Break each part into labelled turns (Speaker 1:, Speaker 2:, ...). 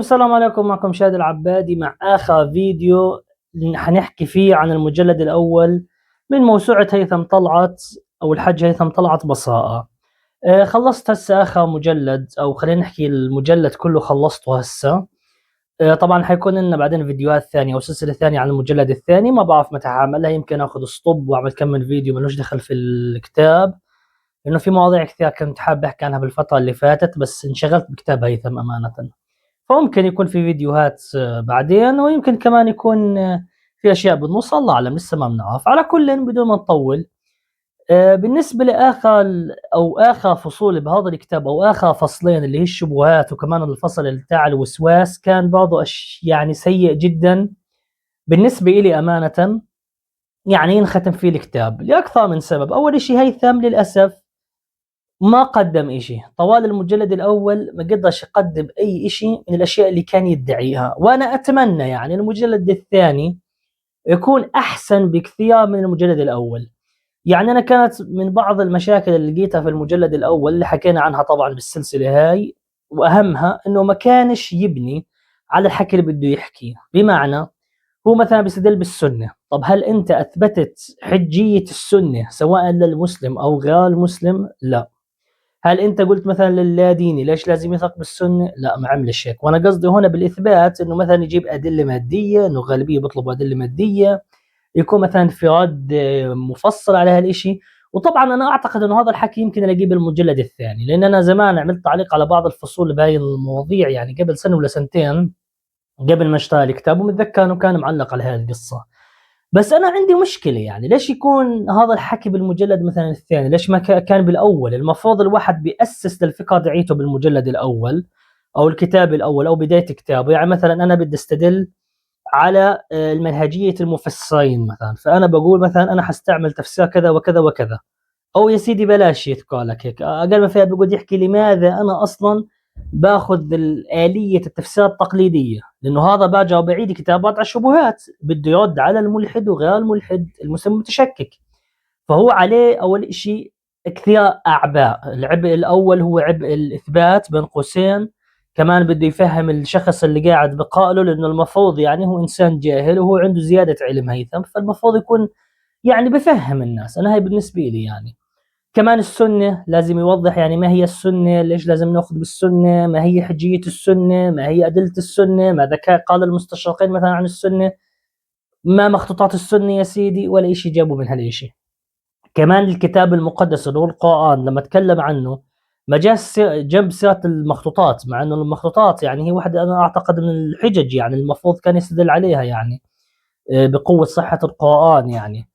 Speaker 1: السلام عليكم، معكم شادي العبادي مع آخر فيديو حنحكي فيه عن المجلد الأول من موسوعة هيثم طلعت أو الحج هيثم طلعت بصائر. خلصت هسه آخر مجلد، أو خلينا نحكي المجلد كله خلصته هسه. طبعا حيكون لنا بعدين فيديوهات ثانية أو سلسلة ثانية عن المجلد الثاني، ما بعرف متى هعملها، يمكن آخذ ستوب وأعمل كم من فيديو ملوش دخل في الكتاب، لأنه في مواضيع كثير كنت حابب أحكي عنها بالفترة اللي فاتت، بس انشغلت بكتاب هيثم أمانة. فممكن يكون في فيديوهات بعدين، ويمكن كمان يكون في اشياء بالنص، الله اعلم لسه ما بنعرف. على كل بدون ما نطول، بالنسبه لاخر او اخر فصول بهذا الكتاب او اخر فصلين اللي هي الشبهات، وكمان الفصل بتاع الوسواس كان برضه يعني سيء جدا بالنسبه لي امانه. يعني ينختم فيه الكتاب لاكثر من سبب. اول شيء هيثم للاسف ما قدم إشي طوال المجلد الأول، ما قدرش يقدم أي إشي من الأشياء اللي كان يدعيها، وأنا أتمنى يعني المجلد الثاني يكون أحسن بكثير من المجلد الأول. يعني أنا كانت من بعض المشاكل اللي لقيتها في المجلد الأول اللي حكينا عنها طبعا بالسلسلة هاي، وأهمها إنه ما كانش يبني على الحكي اللي بده يحكيه. بمعنى هو مثلا بيستدل بالسنة، طب هل أنت أثبتت حجية السنة سواء للمسلم أو غير المسلم؟ لا. هل انت قلت مثلا للا ديني ليش لازم يثق بالسنه؟ لا، ما عملش هيك. وانا قصدي هنا بالاثبات انه مثلا يجيب ادله ماديه، انه غالبيه بيطلبوا ادله ماديه، يكون مثلا في رد مفصل على هالشيء. وطبعا انا اعتقد انه هذا الحكي يمكن الاقيه بالمجلد الثاني، لان انا زمان عملت تعليق على بعض الفصول بهاي المواضيع، يعني قبل سنه ولا سنتين قبل ما اشتري الكتاب، ومتذكر انه كان معلق على هذه القصه. بس انا عندي مشكله، يعني ليش يكون هذا الحكي بالمجلد مثلا الثاني؟ ليش ما كان بالاول؟ المفروض الواحد بيأسس للفكره دعيته بالمجلد الاول او الكتاب الاول او بدايه كتابه. يعني مثلا انا بدي استدل على المنهجيه المفسرين مثلا، فانا بقول مثلا انا حستعمل تفسير كذا وكذا وكذا، او يا سيدي بلاش يذكر لك هيك، اقل ما فيها بيقعد يحكي لماذا انا اصلا باخذ آلية التفسير التقليدية، لانه هذا باجا بعيد كتابات على الشبهات، بده يرد على الملحد وغير الملحد المسلم المتشكك. فهو عليه اول شيء كثير اعباء. العبء الاول هو عبء الاثبات بين قوسين، كمان بده يفهم الشخص اللي قاعد بقائله، لانه المفروض يعني هو انسان جاهل وهو عنده زيادة علم هيثم، فالمفروض يكون يعني بفهم الناس. انا هاي بالنسبة لي يعني. كمان السنة لازم يوضح يعني ما هي السنة، ليش لازم نأخذ بالسنة، ما هي حجية السنة، ما هي أدلة السنة، ماذا قال المستشرقين مثلا عن السنة، ما مخطوطات السنة يا سيدي، ولا إشي جابوا من هالإشي. كمان الكتاب المقدس اللي هو القرآن لما تكلم عنه ما جاء جنب سيرة المخطوطات، مع انه المخطوطات يعني هي واحدة انا اعتقد من الحجج يعني المفروض كان يستدل عليها، يعني بقوة صحة القرآن يعني.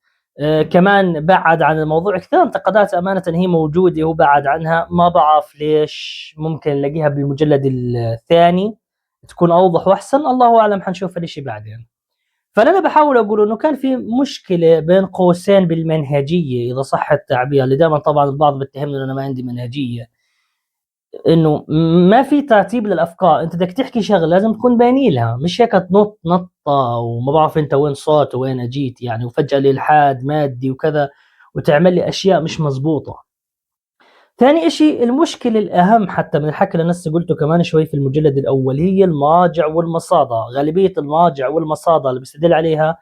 Speaker 1: كمان بعد عن الموضوع كثير انتقادات أمانة هي موجودة، وبعد عنها ما بعرف ليش. ممكن نلاقيها بالمجلد الثاني تكون أوضح وأحسن، الله أعلم، حنشوف هالشي بعدين. فأنا بحاول أقول إنه كان في مشكلة بين قوسين بالمنهجية إذا صح التعبير، اللي دائما طبعا البعض بيتهمني إنه أنا ما عندي منهجية، انه ما في ترتيب للافكار. انت بدك تحكي شغله لازم تكون باني لها، مش هيك تنط نطه وما بعرف انت وين صوت وين اجيت يعني، وفجاه الالحاد مادي وكذا، وتعمل لي اشياء مش مزبوطه. ثاني اشي، المشكله الاهم حتى من الحكي اللي نفسي قلته كمان شوي في المجلد الاول، هي المراجع والمصادر. غالبيه المراجع والمصادر اللي بيستدل عليها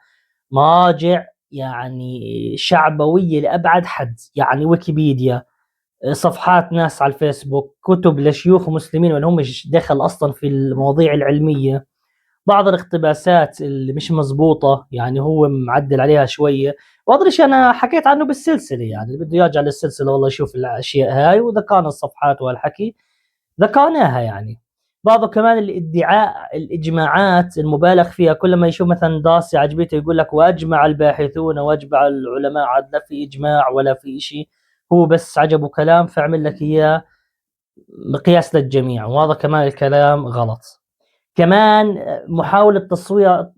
Speaker 1: مراجع يعني شعبويه لابعد حد، يعني ويكيبيديا، صفحات ناس على الفيسبوك، كتب لشيوخ مسلمين ولا هم مش دخل اصلا في المواضيع العلميه، بعض الاقتباسات اللي مش مزبوطه يعني هو معدل عليها شويه. وهذا الشيء انا حكيت عنه بالسلسله، يعني اللي بده يرجع للسلسله والله يشوف الاشياء هاي، وذكرنا الصفحات والحكي ذكرناها يعني. بعضه كمان الادعاء الاجماعات المبالغ فيها، كل ما يشوف مثلا داسي عجبته يقول لك واجمع الباحثون واجمع العلماء، عاد لا في اجماع ولا في شيء، هو بس عجبه كلام فعمل لك اياه مقياس للجميع، وهذا كمان الكلام غلط. كمان محاولة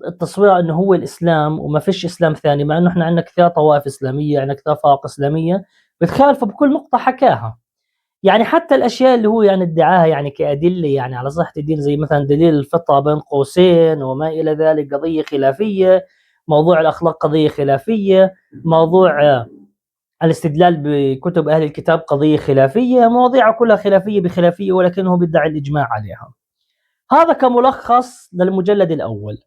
Speaker 1: التصوير انه هو الاسلام وما فيش اسلام ثاني، مع انه احنا عندنا كثير طوائف اسلامية، عندنا كثير فرق اسلامية بتخالفه بكل نقطة حكاها. يعني حتى الاشياء اللي هو يعني ادعاها يعني كادله يعني على صحه الدين، زي مثلا دليل الفطره بين قوسين وما الى ذلك، قضيه خلافيه. موضوع الاخلاق قضيه خلافيه. موضوع الاستدلال بكتب اهل الكتاب قضيه خلافيه. مواضيع كلها خلافيه بخلافيه، ولكنه بيدعي الاجماع عليها. هذا كملخص للمجلد الأول.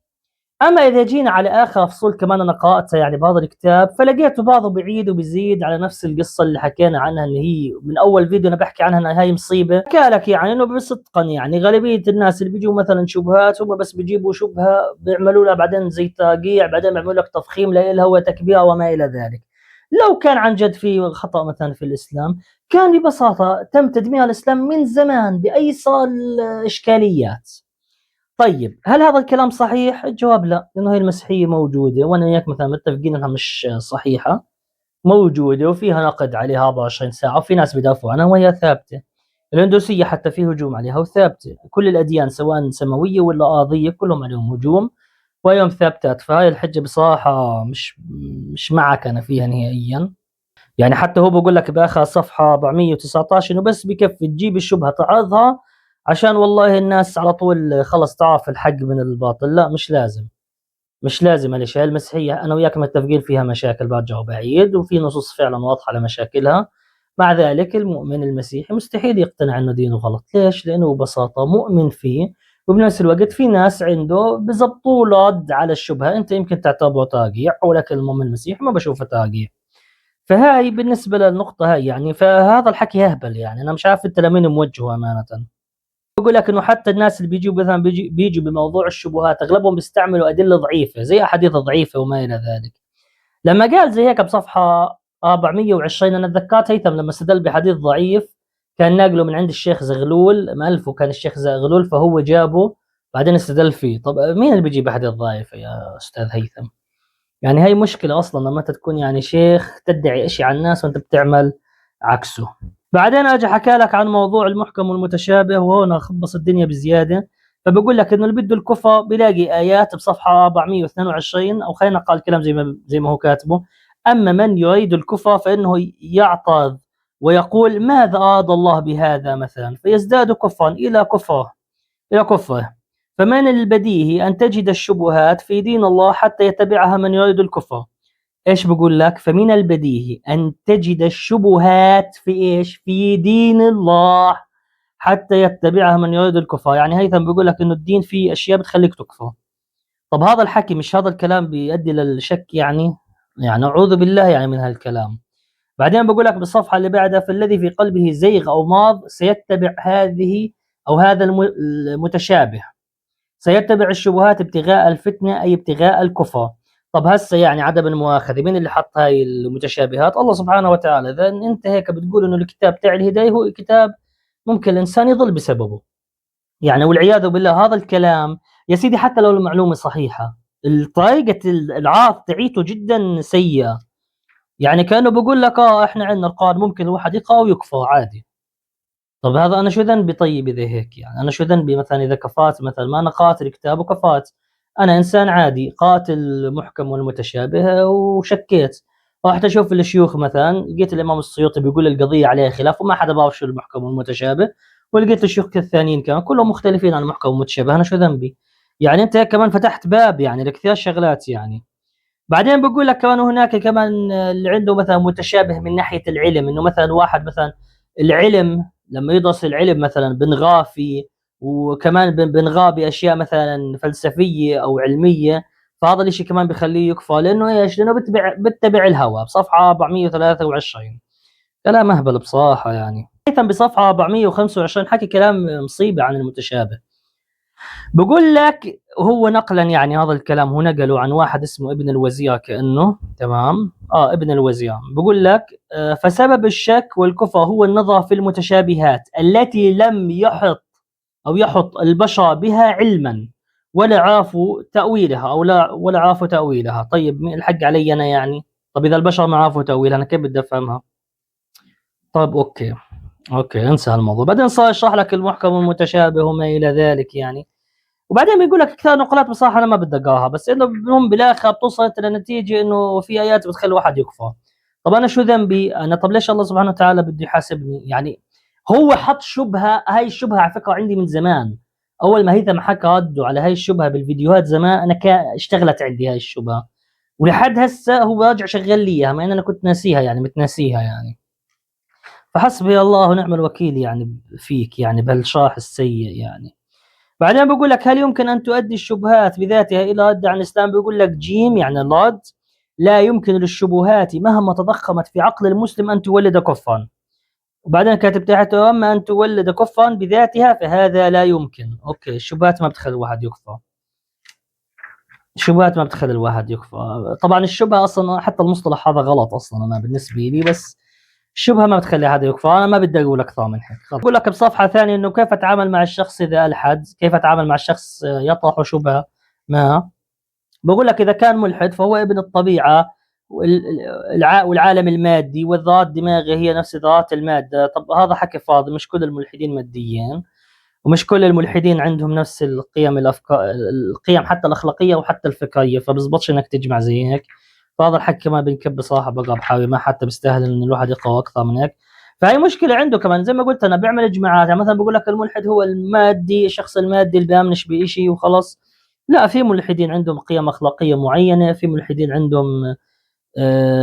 Speaker 1: أما إذا جينا على آخر فصول كمان أنا قرأتها يعني بهذا الكتاب، فلقيته بعضه بعيد وبيزيد على نفس القصة اللي حكينا عنها، إن هي من أول فيديو أنا بحكي عنها إن هاي مصيبة. حكى لك يعني إنه بصدقا يعني غالبية الناس اللي بيجوا مثلا شبهات هم بس بيجيبوا شبهة بيعملوا لها بعدين زي تقييع، بعدين بيعملوا لك تفخيم لها وتكبير وما إلى ذلك. لو كان عن جد في خطأ مثلا في الإسلام، كان ببساطة تم تدمير الإسلام من زمان بأيسر الإشكاليات. طيب هل هذا الكلام صحيح؟ الجواب لا، لأنه هي المسيحية موجودة وأنا وياك مثلا متفقين أنها مش صحيحة، موجودة وفيها نقد عليها 24 ساعة وفي ناس بيدافعوا عنها وهي ثابتة. الهندوسية حتى في هجوم عليها وثابتة، كل الأديان سواء سماوية ولا أرضية كلهم عليهم هجوم ويوم ثابتات. فهاي الحجة بصراحة مش معك أنا فيها نهائيا. يعني حتى هو بقول لك باخر صفحة 419 انه بس بكفي تجيب الشبهة تعرضها عشان والله الناس على طول خلص تعرف الحق من الباطل. لا مش لازم، مش لازم. الاشياء المسيحية انا وياك متفقين فيها مشاكل برجع وبعيد، وفي نصوص فعلا واضحة لمشاكلها. مع ذلك المؤمن المسيحي مستحيل يقتنع انه دينه غلط. ليش؟ لانه ببساطة مؤمن فيه، وبنفس الوقت في ناس عنده بزبطوا رد على الشبهة. انت يمكن تعتبره تاقيع، ولكن المؤمن المسيحي ما بشوفه تاقيع. فهاي بالنسبة للنقطة هاي يعني، فهذا الحكي هبل يعني. أنا مش عارف أنت لمين موجهه أمانة. بقول لك إنه حتى الناس اللي بيجوا مثلا بيجوا بموضوع الشبهات أغلبهم بيستعملوا أدلة ضعيفة زي أحاديث ضعيفة وما إلى ذلك. لما قال زي هيك بصفحة 420 أنا تذكرت هيثم لما استدل بحديث ضعيف كان ناقله من عند الشيخ زغلول، مألفه كان الشيخ زغلول فهو جابه بعدين استدل فيه. طب مين اللي بيجيب أحاديث ضعيفة يا أستاذ هيثم؟ يعني هاي مشكلة أصلا لما أنت تكون يعني شيخ تدعي إشي عن الناس وأنت بتعمل عكسه. بعدين أجي حكى لك عن موضوع المحكم والمتشابه، وهون خبص الدنيا بزيادة. فبقول لك إنه اللي بده الكفى بيلاقي آيات بصفحة 422، أو خلينا نقرأ الكلام زي ما هو كاتبه. أما من يريد الكفى فإنه يعترض ويقول ماذا أراد الله بهذا مثلا، فيزداد كفرا إلى كفره. فمن البديهي أن تجد الشبهات في دين الله حتى يتبعها من يريد الكفر. إيش بقول لك؟ فمن البديهي أن تجد الشبهات في إيش؟ في دين الله حتى يتبعها من يريد الكفر. يعني هيثم بيقول لك إنه الدين فيه أشياء بتخليك تكفر. طب هذا الحكي مش هذا الكلام بيؤدي للشك يعني أعوذ بالله يعني من هالكلام. بعدين بقول لك بالصفحة اللي بعدها فالذي في قلبه زيغ أو ماض سيتبع هذه أو هذا المتشابه، سيتبع الشبهات ابتغاء الفتنة أي ابتغاء الكفر. طب هسه يعني عدم المؤاخذة مين اللي حط هاي المتشابهات؟ الله سبحانه وتعالى. إذا أنت هيك بتقول إنه الكتاب تاع الهداية هو كتاب ممكن الإنسان يضل بسببه يعني، والعياذ بالله. هذا الكلام يا سيدي حتى لو المعلومة صحيحة، طريقة العرض تعيته جدا سيئة. يعني كأنه بقول لك احنا عندنا القرآن ممكن الواحد يقرأ ويكفر عادي. طب هذا انا شو ذنبي؟ طيب اذا هيك يعني انا شو ذنبي مثلا اذا كفات مثلا ما انا قاتل كتاب وكفات؟ انا انسان عادي قاتل المحكم والمتشابه وشكيت، رحت اشوف الشيوخ مثلا لقيت الامام السيوطي بيقول القضيه عليها خلاف وما حدا بعرف شو المحكم والمتشابه، ولقيت الشيوخ الثانيين كمان كلهم مختلفين عن المحكم والمتشابه. انا شو ذنبي؟ يعني انت هيك كمان فتحت باب يعني لكثير شغلات يعني. بعدين بقول لك كمان هناك كمان اللي عنده مثلا متشابه من ناحيه العلم، انه مثلا واحد مثلا العلم لما يدرس العلم مثلا بنغاه فيه، وكمان بنغاه باشياء مثلا فلسفيه او علميه، فهذا الشيء كمان بخليه يكفر لانه ايش؟ لانه بتبع الهوى. بصفحه 423 كلام اهبل بصراحه يعني. ايضا بصفحه 425 حكي كلام مصيبه عن المتشابه. بقول لك هو نقلا يعني هذا الكلام هو نقله عن واحد اسمه ابن الوزير كأنه تمام ابن الوزير. بقول لك فسبب الشك والكفر هو النظر في المتشابهات التي لم يحط البشر بها علما ولا عرفوا تأويلها او لا ولا عرفوا تأويلها. طيب مين الحق علي انا يعني؟ طب اذا البشر ما عرفوا تأويلها انا كيف بدي افهمها؟ طيب اوكي انسى الموضوع. بعدين صار يشرح لك المحكم والمتشابه وما الى ذلك يعني. وبعدين بيقول لك كثير نقولات بصراحه انا ما بدي اقراها، بس انه المهم بالاخر بتوصل لنتيجه انه في ايات بتخلي الواحد يكفر. طب انا شو ذنبي انا؟ طب ليش الله سبحانه وتعالى بده يحاسبني يعني؟ هو حط شبهه، هاي الشبهه على فكره عندي من زمان. اول ما هيثم حكى رده على هاي الشبهه بالفيديوهات زمان انا اشتغلت عندي هاي الشبهه، ولحد هسه هو راجع شغال لي اياها مع ان انا كنت ناسيها يعني متناسيها يعني. فحسبي الله ونعم الوكيل يعني فيك يعني بهالشرح السيء يعني. بعدين بقول لك هل يمكن أن تؤدي الشبهات بذاتها إلى رد عن الإسلام؟ بيقول لك جيم يعني الرد: لا يمكن للشبهات مهما تضخمت في عقل المسلم أن تولد كفرا. وبعدين كاتب تحت: أما أن تولد كفرا بذاتها فهذا لا يمكن. أوكي، الشبهات ما بتخلي الواحد يكفر، الشبهات ما بتخلي الواحد يكفر. طبعا الشبهة أصلا حتى المصطلح هذا غلط أصلا أنا بالنسبة لي، بس الشبهة ما بتخلي حدا يكفر. أنا ما بدي أقول أكثر من هيك. بقول لك بصفحة ثانية إنه كيف أتعامل مع الشخص إذا ألحد، كيف أتعامل مع الشخص يطرح شبهة ما. بقول لك إذا كان ملحد فهو ابن الطبيعة والعالم المادي، والذرات الدماغية هي نفس ذرات المادة. طب هذا حكي فاضي، مش كل الملحدين ماديين، ومش كل الملحدين عندهم نفس القيم، الافكار، القيم حتى الاخلاقيه وحتى الفكريه، فبزبطش انك تجمع زي هيك. فهذا الحكي ما بنكب بصراحه، بقى بحاول ما حتى بيستاهل ان الواحد يقرا اكثر من هيك. فهي مشكله عنده كمان. زي ما قلت انا بيعمل اجماعات، يعني مثلا بقول لك الملحد هو المادي، الشخص المادي اللي بيامنش بشيء وخلص. لا، في ملحدين عندهم قيم اخلاقيه معينه، في ملحدين عندهم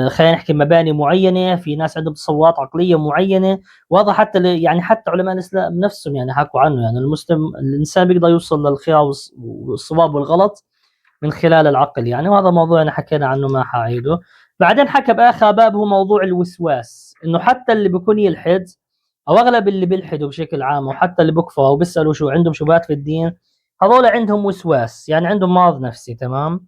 Speaker 1: خلينا نحكي مباني معينه، في ناس عندهم تصورات عقليه معينه. وهذا حتى يعني حتى علماء الاسلام نفسهم يعني حكوا عنه، يعني المسلم الانسان بيقدر يوصل للخير والصواب والغلط من خلال العقل يعني. وهذا موضوع أنا حكينا عنه ما حاعيده. بعدين حكى باخر باب هو موضوع الوسواس، انه حتى اللي بيكون يلحد او اغلب اللي بيلحدوا بشكل عام، وحتى اللي بكفروا وبيسالوا شو عندهم شبهات في الدين، هذول عندهم وسواس، يعني عندهم مرض نفسي. تمام.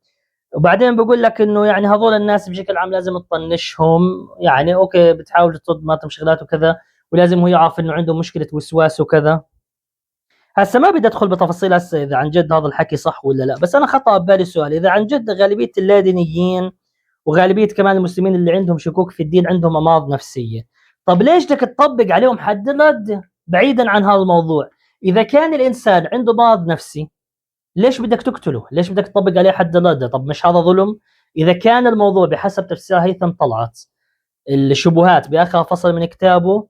Speaker 1: وبعدين بقول لك انه يعني هذول الناس بشكل عام لازم تطنشهم، يعني اوكي بتحاول تطد ما شغلات وكذا، ولازم هو يعرف انه عنده مشكله وسواس وكذا. هسه ما بدي ادخل بتفاصيل هسه اذا عن جد هذا الحكي صح ولا لا، بس انا خطأ ببالي سؤال: اذا عن جد غالبيه اللادينيين وغالبيه كمان المسلمين اللي عندهم شكوك في الدين عندهم امراض نفسيه، طب ليش بدك تطبق عليهم حد الرد بعيدا عن هذا الموضوع؟ اذا كان الانسان عنده مرض نفسي ليش بدك تقتله؟ ليش بدك تطبق عليه حد الردة؟ طب مش هذا ظلم؟ إذا كان الموضوع بحسب تفسير هيثم طلعت الشبهات بآخر فصل من كتابه،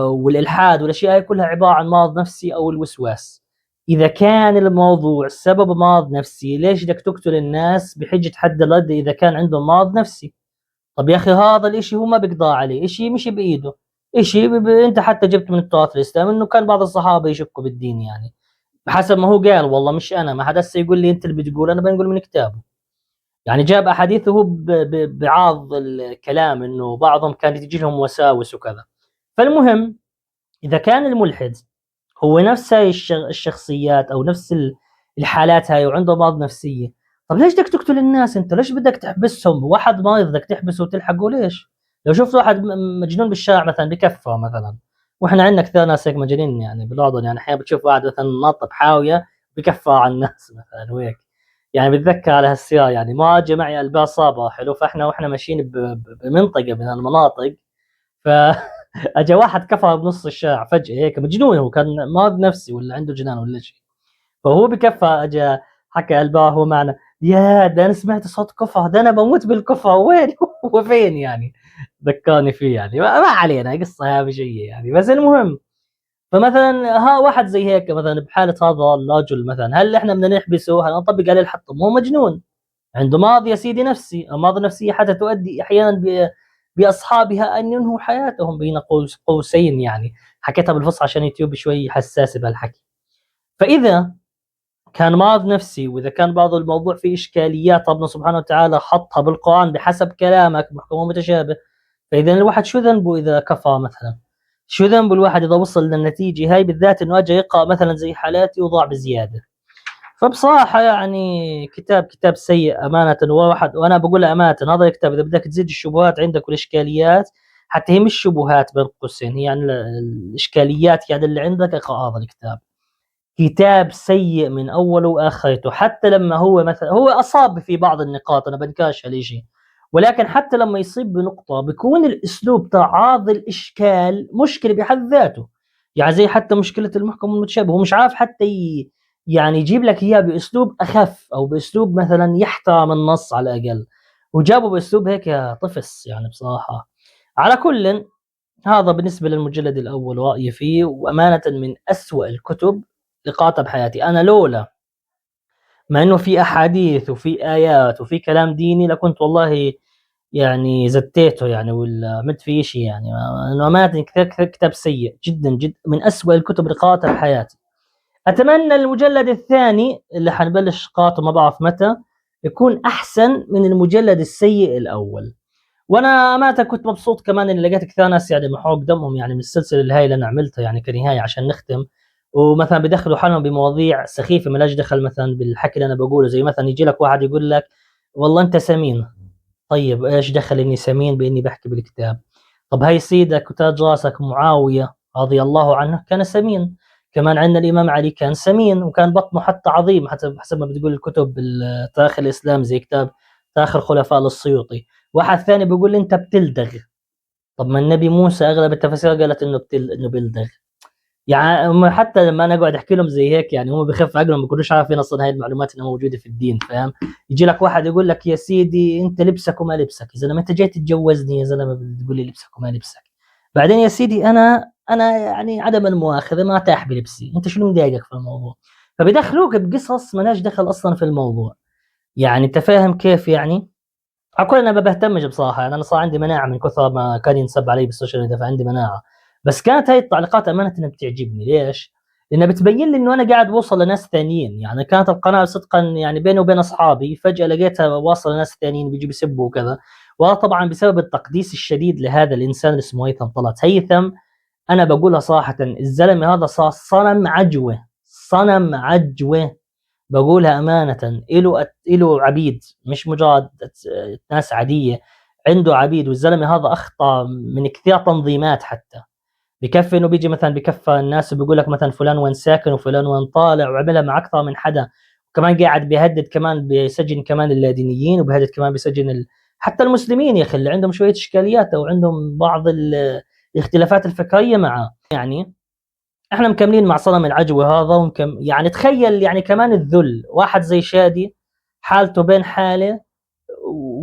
Speaker 1: والإلحاد والأشياء هاي كلها عبارة عن مرض نفسي أو الوسواس. إذا كان الموضوع سبب مرض نفسي ليش بدك تقتل الناس بحجة حد الردة إذا كان عندهم مرض نفسي؟ طب يا أخي هذا الإشي هو ما بيقضى عليه، إشي مش بإيده، إشي أنت حتى جبت من التراث الإسلامي إنه كان بعض الصحابة يشكوا بالدين يعني، حسب ما هو قال. والله مش انا، ما حدا هسه يقول لي انت اللي بتقول، انا بنقول من كتابه. يعني جاب احاديثه هو بعض الكلام انه بعضهم كانت تجي لهم وساوس وكذا. فالمهم، اذا كان الملحد هو نفس هاي الشخصيات او نفس الحالات هاي وعنده امراض نفسيه، طب ليش بدك تقتل الناس؟ انت ليش بدك تحبسهم؟ واحد مريض بدك تحبسه وتلحقه ليش؟ لو شفت واحد مجنون بالشارع مثلا بكفه مثلا، واحنا عندنا كثير ناس هيك مجانين يعني بالاردن، يعني احيانا بتشوف واحد مثلا ناط بحاويه بكفى على الناس مثلا وهيك. يعني بتذكر على هالسيارة، يعني ما اجى معي الباصابة حلو، فاحنا واحنا ماشيين بمنطقة من المناطق، فاجى واحد كفى بنص الشارع فجأة هيك مجنون، هو كان مرض نفسي ولا عنده جنان ولا شيء. فهو بكفى اجى حكى الباه هو معنا: يا ده انا سمعت صوت كفى، ده انا بموت بالكفى، وين هو فين يعني؟ ذكرني فيه يعني. ما علينا، قصة هامشية يعني. بس المهم، فمثلا ها واحد زي هيك مثلا بحالة هذا الرجل مثلا، هل احنا بدنا نحبسه؟ هل نطبق عليه الحط؟ هو مجنون، عنده مرض يا سيدي نفسي، امراض نفسيه حتى تؤدي احيانا باصحابها ان ينهوا حياتهم بين قوسين يعني. حكيتها بالفصحى عشان يوتيوب شوي حساس بهالحكي. فاذا كان مرض نفسي، واذا كان بعض الموضوع فيه اشكاليات ربنا سبحانه وتعالى حطها بالقران بحسب كلامك محكم ومتشابه، فاذا الواحد شو ذنبه اذا كفى مثلا؟ شو ذنب الواحد اذا وصل للنتيجه هاي، بالذات انه اجى يقرا مثلا زي حالاتي وضاع بزياده؟ فبصراحه يعني كتاب سيء امانه. وواحد وانا بقول امانه، هذا الكتاب اذا بدك تزيد الشبهات عندك والاشكاليات، حتى هي مش شبهات بين قوسين، هي يعني الاشكاليات يعني اللي عندك، اقرا هذا الكتاب. كتاب سيء من اوله واخرته. حتى لما هو مثلا هو اصاب في بعض النقاط، انا بنكاش هالشيء، ولكن حتى لما يصيب بنقطة بيكون الاسلوب تاع هذا الاشكال مشكلة بحد ذاته. يعني زي حتى مشكلة المحكم المتشابه، هو مش عارف حتى يعني يجيب لك اياه باسلوب اخف، او باسلوب مثلا يحترم النص على الاقل، وجابه باسلوب هيك يا طفس يعني بصراحة. على كل، هذا بالنسبة للمجلد الأول رأيي فيه، وأمانة من أسوأ الكتب اللي قرأتها بحياتي. أنا لولا مع إنه في أحاديث وفي آيات وفي كلام ديني لكنت والله يعني زتيته يعني، ولا عملت فيه شيء يعني. إنه أمانة كتاب سيء جدا جدا، من أسوأ الكتب اللي قرأتها بحياتي. اتمنى المجلد الثاني اللي حنبلش قاطه ما بعرف متى يكون احسن من المجلد السيء الاول. وانا امانه كنت مبسوط كمان اني لقيت كثير ناس يعني محروق دمهم يعني من السلسله اللي هاي اللي انا عملتها يعني كنهايه عشان نختم، ومثلا بدخلوا حالهم بمواضيع سخيفه ملاش دخل مثلا بالحكي اللي انا بقوله، زي مثلا يجي لك واحد يقول لك والله انت سمين. طيب ايش دخل اني سمين باني بحكي بالكتاب؟ طب هاي سيدك وتاج راسك معاويه رضي الله عنه كان سمين، كمان عندنا الامام علي كان سمين وكان بطنه حتى عظيم حسب ما بتقول الكتب تاريخ الاسلام زي كتاب تاريخ الخلفاء للسيوطي. واحد ثاني بيقول لي انت بتلدغ. طب ما النبي موسى اغلب التفاسير قالت انه بيلدغ. يعني هم حتى لما انا اقعد احكي لهم زي هيك يعني هم بخف عقلهم ما بيكونوش عارفين اصلا هاي المعلومات انها موجوده في الدين، فاهم؟ يجي لك واحد يقول لك يا سيدي انت لبسك وما لبسك، يا زلمه انت جاي تتجوزني يا زلمه بتقول لي لبسك وما لبسك. بعدين يا سيدي انا يعني عدم المؤاخذه ما ارتاح بلبسي، انت شنو مضايقك في الموضوع؟ فبيدخلوك بقصص مالهاش دخل اصلا في الموضوع. يعني انت فاهم كيف يعني؟ على كل انا ما بهتمش بصراحه، يعني انا صار عندي مناعه من كثر ما كان ينسب علي بالسوشيال ميديا فعندي مناعه. بس كانت هاي التعليقات امانه بتعجبني، ليش؟ لانها بتبين لي انه انا قاعد بوصل لناس ثانيين، يعني كانت القناه صدقا يعني بيني وبين اصحابي فجاه لقيتها واصله لناس ثانيين بيجوا بيسبوا وكذا. وهذا طبعا بسبب التقديس الشديد لهذا الانسان اللي اسمه هيثم طلعت. هيثم انا بقولها صراحه الزلمه هذا صار صنم عجوه، صنم عجوه، بقولها أمانة. إله عبيد مش مجرد ناس عادية، عنده عبيد. والزلمة هذا أخطأ من كثير تنظيمات، حتى بكفي إنه بيجي مثلا بكفى الناس وبيقول لك مثلا فلان وين ساكن وفلان وين طالع، وعملها مع أكثر من حدا. وكمان قاعد بيهدد كمان بسجن كمان اللادينيين وبيهدد كمان بسجن حتى المسلمين يا أخي اللي عندهم شوية إشكاليات أو عندهم بعض الاختلافات الفكرية معه يعني. احنا مكملين مع صنم العجوة هذا يعني تخيل يعني كمان الذل، واحد زي شادي حالته بين حاله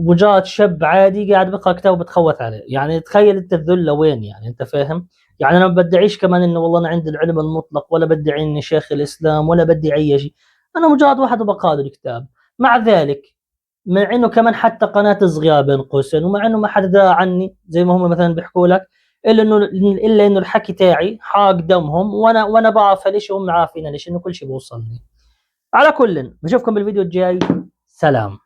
Speaker 1: وجات شاب عادي قاعد بيقرا كتاب وبتخوث عليه، يعني تخيل انت الذل لوين، يعني انت فاهم؟ يعني انا ما بدعيش كمان انه والله انا عندي العلم المطلق ولا بدعي اني شيخ الاسلام ولا بدعي اي شيء، انا مجرد واحد بقرا الكتاب. مع ذلك مع انه كمان حتى قناه صغيره بين قوسين ومع انه ما حدا دارى عني زي ما هم مثلا بيحكوا لك، الا انه الحكي تاعي حاق دمهم، وانا بعرف ليش هم عارفين ليش انه كل شيء بوصل لي. على كل بشوفكم بالفيديو الجاي، سلام.